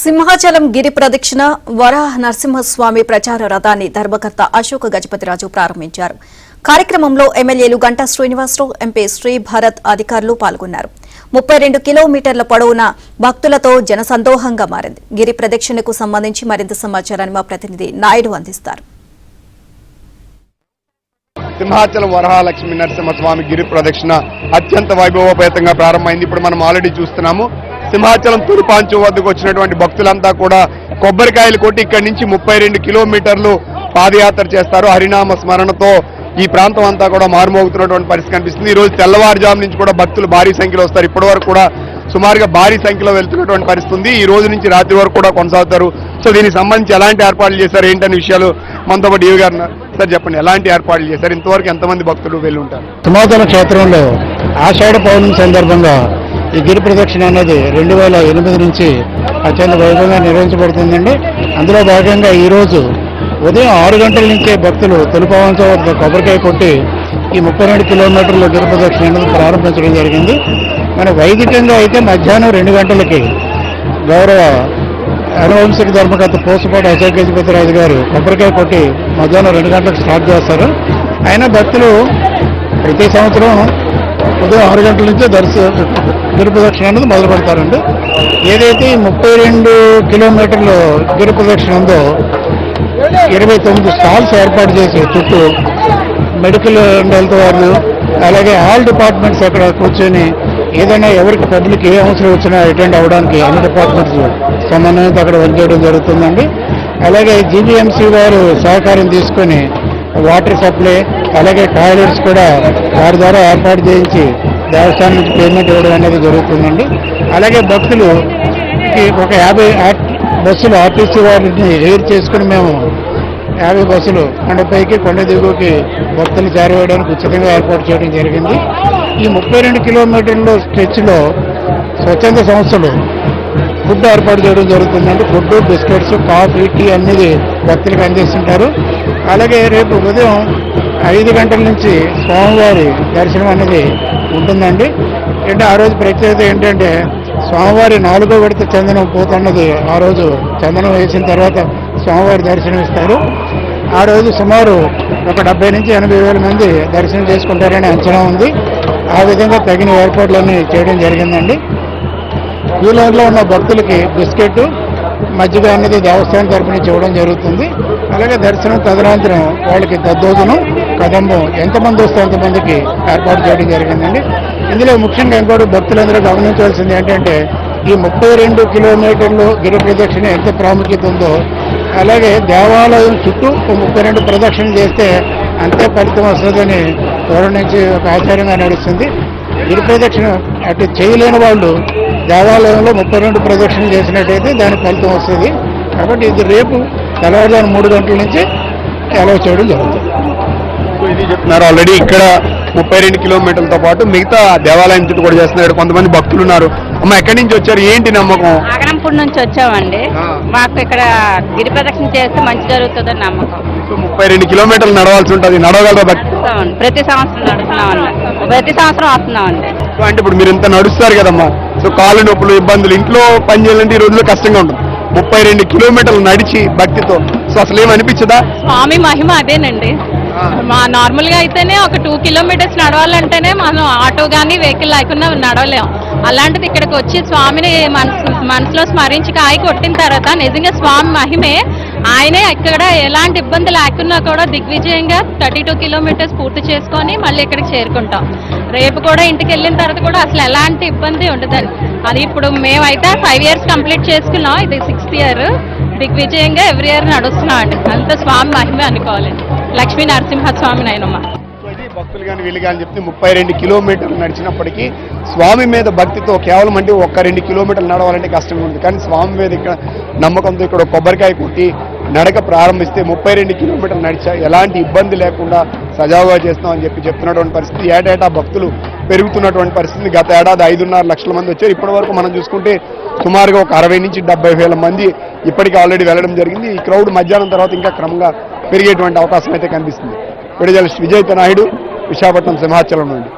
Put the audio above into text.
సింహాచలం గిరి ప్రదక్షిణ వరాహ నరసింహస్వామి ప్రచార రథాన్ని ధర్మకర్త అశోక్ గజపతిరాజు ప్రారంభించారు. కార్యక్రమంలో ఎమ్మెల్యేలు గంటా శ్రీనివాసరావు, ఎంపీ శ్రీ భరత్ అధికారులు పాల్గొన్నారు. 32 కిలోమీటర్ల పొడవున భక్తులతో జనసందోహంగా మారింది. గిరి ప్రదక్షిణకు సంబంధించి మరింత సమాచారాన్ని మా ప్రతినిధి నాయుడు అందిస్తారు. సింహాచలం వరహాలక్ష్మి నరసింహస్వామి గిరి ప్రదక్షిణ అత్యంత వైభవోపేతంగా ప్రారంభమైంది. ఇప్పుడు మనం ఆల్రెడీ చూస్తున్నాము. సింహాచలం తురుపాంచు వద్దకు వచ్చినటువంటి భక్తులంతా కూడా కొబ్బరికాయలు కొట్టి ఇక్కడి నుంచి 32 కిలోమీటర్లు పాదయాత్ర చేస్తారు. హరినామ స్మరణతో ఈ ప్రాంతం అంతా కూడా మారుమోగుతున్నటువంటి పరిస్థితి కనిపిస్తుంది. ఈ రోజు తెల్లవారుజాము నుంచి కూడా భక్తులు భారీ సంఖ్యలో వస్తారు. ఇప్పటి వరకు కూడా సుమారుగా భారీ సంఖ్యలో వెళ్తున్నటువంటి పరిస్థితి ఉంది. ఈ రోజు నుంచి రాత్రి వరకు కూడా కొనసాగుతారు. సో దీనికి సంబంధించి ఎలాంటి ఏర్పాట్లు చేశారు ఏంటనే విషయాలు మనతో పాటు ఈవి గారు సార్ చెప్పండి, ఎలాంటి ఏర్పాట్లు చేశారు? ఇంతవరకు ఎంతమంది భక్తులు వెళ్ళి ఉంటారు? సింహాచలం క్షేత్రంలో ఆషాఢ పౌర్ణమి సందర్భంగా ఈ గిరి ప్రదక్షిణ అనేది 2008 నుంచి అత్యంత వైభవంగా నిర్వహించబడుతుందండి. అందులో భాగంగా ఈరోజు ఉదయం 6 గంటల నుంచే భక్తులు తొలిపావంతో కొబ్బరికాయ కొట్టి ఈ 32 కిలోమీటర్ల గిరి ప్రదక్షిణ అనేది ప్రారంభించడం జరిగింది. మన వైదికంగా అయితే మధ్యాహ్నం 2 గంటలకి గౌరవ అనువంశిక ధర్మకర్త పోసుపాటి అశోక్ గజపతిరాజు గారు కొబ్బరికాయ కొట్టి మధ్యాహ్నం 2 గంటలకు స్టార్ట్ చేస్తారు. అయినా భక్తులు ప్రతి సంవత్సరం ఉదయం 6 గంటల నుంచే గిరి ప్రదక్షిణ అనేది మొదలు పెడతారండి. ఏదైతే 32 కిలోమీటర్లు గిరి ప్రదక్షిణ ఉందో 29 స్టాల్స్ ఏర్పాటు చేసి చుట్టూ మెడికల్ అండ్ హెల్త్ వాళ్ళు, అలాగే ఆల్ డిపార్ట్మెంట్స్ అక్కడ కూర్చొని ఏదైనా ఎవరికి పబ్లిక్ ఏ అవసరం వచ్చినా అటెండ్ అవ్వడానికి అన్ని డిపార్ట్మెంట్స్ సమన్వయంతో అక్కడ వర్క్ చేయడం జరుగుతుందండి. అలాగే జీబీఎంసీ వారు సహకారం తీసుకొని వాటర్ సప్లై, అలాగే టాయిలెట్స్ కూడా వారి ద్వారా ఏర్పాటు చేయించి దేవస్థానం నుంచి పేమెంట్ ఇవ్వడం అనేది జరుగుతుందండి. అలాగే భక్తులు ఒక 50 బస్సులు ఆర్టీసీ వారిని ఎయిర్ చేసుకుని మేము 50 బస్సులు కొండపైకి కొండ దిగువకి భక్తులు చేరవేయడానికి ఉచితంగా ఏర్పాటు చేయడం జరిగింది. ఈ 32 కిలోమీటర్ల స్ట్రెచ్లో స్వచ్ఛంద సంస్థలు ఫుడ్ ఏర్పాటు చేయడం జరుగుతుందండి. ఫుడ్, బిస్కెట్స్, కాఫీ, టీ అనేది భక్తులకు అందిస్తుంటారు. అలాగే రేపు ఉదయం 5 గంటల నుంచి స్వామివారి దర్శనం అనేది ఉంటుందండి. అంటే ఆ రోజు ప్రత్యేకత ఏంటంటే స్వామివారి 4వ విడత చందనం పోతున్నది. ఆ రోజు చందనం వేసిన తర్వాత స్వామివారి దర్శనం ఇస్తారు. ఆ రోజు సుమారు ఒక 70 నుంచి 80 వేల మంది దర్శనం చేసుకుంటారని అంచనా ఉంది. ఆ విధంగా తగిన ఏర్పాట్లన్నీ చేయడం జరిగిందండి. క్యూ లైన్లో ఉన్న భక్తులకి బిస్కెట్, మజ్జిగ అనేది దేవస్థానం తరపు నుంచి ఇవ్వడం జరుగుతుంది. అలాగే దర్శనం తదనంతరం వాళ్ళకి దద్దోజనం, కదంబం ఎంతమంది వస్తే అంతమందికి ఏర్పాటు చేయడం జరిగిందండి. ఇందులో ముఖ్యంగా ఇంకోటి భక్తులందరూ గమనించవలసింది ఏంటంటే ఈ 32 కిలోమీటర్లు గిరి ప్రదక్షిణ ఎంత ప్రాముఖ్యత ఉందో, అలాగే దేవాలయం చుట్టూ 32 ప్రదక్షిణ చేస్తే అంతే ఫలితం వస్తుందని పూర్వం నుంచి ఒక ఆచారంగా నడుస్తుంది. గిరి ప్రదక్షిణ అటు చేయలేని వాళ్ళు దేవాలయంలో 32 ప్రదక్షిణలు చేసినట్టయితే దాని ఫలితం వస్తుంది. కాబట్టి ఇది రేపు తెల్లవారుజాము 3 గంటల నుంచి అలౌ చేయడం జరుగుతుంది. ఇది చెప్తున్నారు ఆల్రెడీ ఇక్కడ 32 కిలోమీటర్లతో పాటు మిగతా దేవాలయం చుట్టూ కూడా చేస్తున్నారు. కొంతమంది భక్తులు ఉన్నారు. అమ్మ, ఎక్కడి నుంచి వచ్చారు, ఏంటి నమ్మకం? ఆగరంపూడి నుంచి వచ్చామండి. మాకు ఇక్కడ గిరి ప్రదక్షిణ చేస్తే మంచి జరుగుతుందని నమ్మకం. 32 కిలోమీటర్లు నడవాల్సి ఉంటుంది. నడవగలరా? ప్రతి సంవత్సరం నడుస్తున్నామండి, ప్రతి సంవత్సరం వస్తున్నామండి. అంటే ఇప్పుడు మీరు ఇంత నడుస్తారు కదమ్మా, సో కాళ్ళు నొప్పులు, ఇబ్బందులు, ఇంట్లో పని చేయాలంటే ఈ రోజుల్లో కష్టంగా ఉంటుంది. 32 కిలోమీటర్లు నడిచి భక్తితో సో అసలు ఏమనిపించదా? స్వామి మహిమ అదేనండి. మా నార్మల్ గా అయితేనే ఒక 2 కిలోమీటర్స్ నడవాలంటేనే మనం ఆటో కానీ వెహికల్ లేకుండా నడవలేం. అలాంటిది ఇక్కడికి వచ్చి స్వామిని మనసులో స్మరించి కాయ కొట్టిన తర్వాత నిజంగా స్వామి మహిమే. ఆయనే ఇక్కడ ఎలాంటి ఇబ్బంది లేకున్నా కూడా దిగ్విజయంగా 32 కిలోమీటర్స్ పూర్తి చేసుకొని మళ్ళీ ఇక్కడికి చేరుకుంటాం. రేపు కూడా ఇంటికి వెళ్ళిన తర్వాత కూడా అసలు ఎలాంటి ఇబ్బంది ఉండదండి. అది ఇప్పుడు మేమైతే 5 ఇయర్స్ కంప్లీట్ చేసుకున్నాం, ఇది 6th ఇయర్. దిగ్విజయంగా ఎవ్రీ ఇయర్ నడుస్తున్నాం అండి. అంత స్వామి మహిమే అనుకోవాలండి. లక్ష్మీ నరసింహస్వామి నాయనమ్మ. భక్తులు కానీ వీళ్ళు కానీ చెప్తే 32 కిలోమీటర్లు నడిచినప్పటికీ స్వామి మీద భక్తితో కేవలం అంటే 1-2 కిలోమీటర్లు నడవాలంటే కష్టంగా ఉంది. కానీ స్వామి మీద ఇక్కడ నమ్మకంతో ఇక్కడ కొబ్బరికాయ కొట్టి నడక ప్రారంభిస్తే 32 కిలోమీటర్లు నడిచా ఎలాంటి ఇబ్బంది లేకుండా సజావుగా చేస్తామని చెప్తున్నటువంటి పరిస్థితి. ఏటేటా భక్తులు పెరుగుతున్నటువంటి పరిస్థితి. గత ఏడాది 5.5 లక్షల మంది వచ్చారు. ఇప్పటి వరకు మనం చూసుకుంటే సుమారుగా ఒక 60 నుంచి 70 వేల మంది ఇప్పటికీ ఆల్రెడీ వెళ్ళడం జరిగింది. ఈ క్రౌడ్ మధ్యాహ్నం తర్వాత ఇంకా క్రమంగా పెరిగేటువంటి అవకాశం అయితే కనిపిస్తుంది. విడుదల విజయ్ నాయుడు, విశాఖపట్నం, సింహాచలం నుండి.